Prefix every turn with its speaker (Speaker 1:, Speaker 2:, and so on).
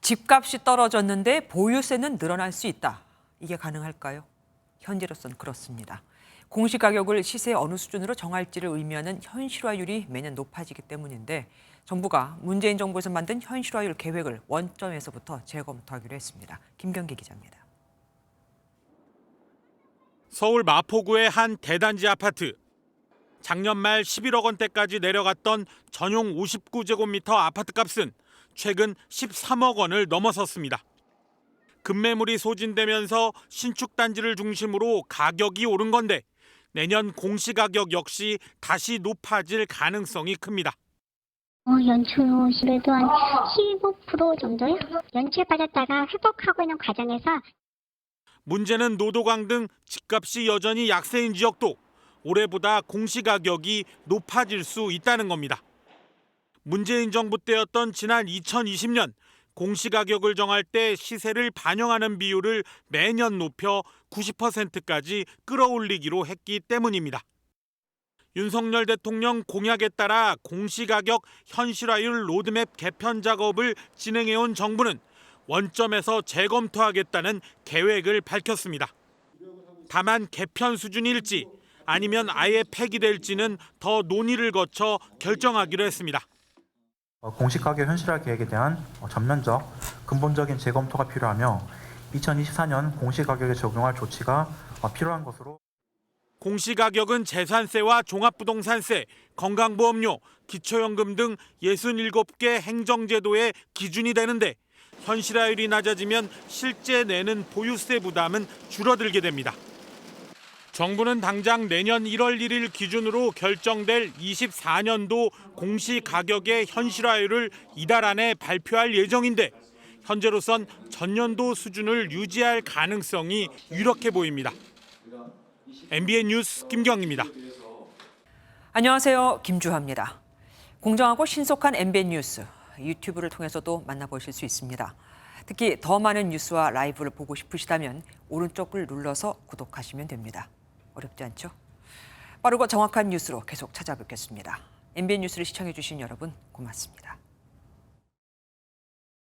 Speaker 1: 집값이 떨어졌는데 보유세는 늘어날 수 있다. 이게 가능할까요? 현재로서는 그렇습니다. 공시가격을 시세 어느 수준으로 정할지를 의미하는 현실화율이 매년 높아지기 때문인데 정부가 문재인 정부에서 만든 현실화율 계획을 원점에서부터 재검토하기로 했습니다. 김경기 기자입니다.
Speaker 2: 서울 마포구의 한 대단지 아파트. 작년 말 11억 원대까지 내려갔던 전용 59제곱미터 아파트값은 최근 13억 원을 넘어섰습니다. 급매물이 소진되면서 신축 단지를 중심으로 가격이 오른 건데 내년 공시가격 역시 다시 높아질 가능성이 큽니다.
Speaker 3: 연초에도 한 15% 정도요? 연초에 빠졌다가 회복하고 있는 과정에서
Speaker 2: 문제는 노도강 등 집값이 여전히 약세인 지역도 올해보다 공시가격이 높아질 수 있다는 겁니다. 문재인 정부 때였던 지난 2020년 공시가격을 정할 때 시세를 반영하는 비율을 매년 높여 90%까지 끌어올리기로 했기 때문입니다. 윤석열 대통령 공약에 따라 공시가격 현실화율 로드맵 개편 작업을 진행해온 정부는 원점에서 재검토하겠다는 계획을 밝혔습니다. 다만 개편 수준일지 아니면 아예 폐기될지는 더 논의를 거쳐 결정하기로 했습니다.
Speaker 4: 공시가격 현실화 계획에 대한 전면적, 근본적인 재검토가 필요하며 2024년 공시가격에 적용할 조치가 필요한 것으로.
Speaker 2: 공시가격은 재산세와 종합부동산세, 건강보험료, 기초연금 등 67개 행정제도의 기준이 되는데 현실화율이 낮아지면 실제 내는 보유세 부담은 줄어들게 됩니다. 정부는 당장 내년 1월 1일 기준으로 결정될 24년도 공시가격의 현실화율을 이달 안에 발표할 예정인데 현재로선 전년도 수준을 유지할 가능성이 유력해 보입니다. MBN 뉴스 김경입니다.
Speaker 1: 안녕하세요. 김주하입니다. 공정하고 신속한 MBN 뉴스 유튜브를 통해서도 만나보실 수 있습니다. 특히 더 많은 뉴스와 라이브를 보고 싶으시다면 오른쪽을 눌러서 구독하시면 됩니다. 어렵지 않죠? 빠르고 정확한 뉴스로 계속 찾아뵙겠습니다. MBN 뉴스를 시청해 주신 여러분 고맙습니다.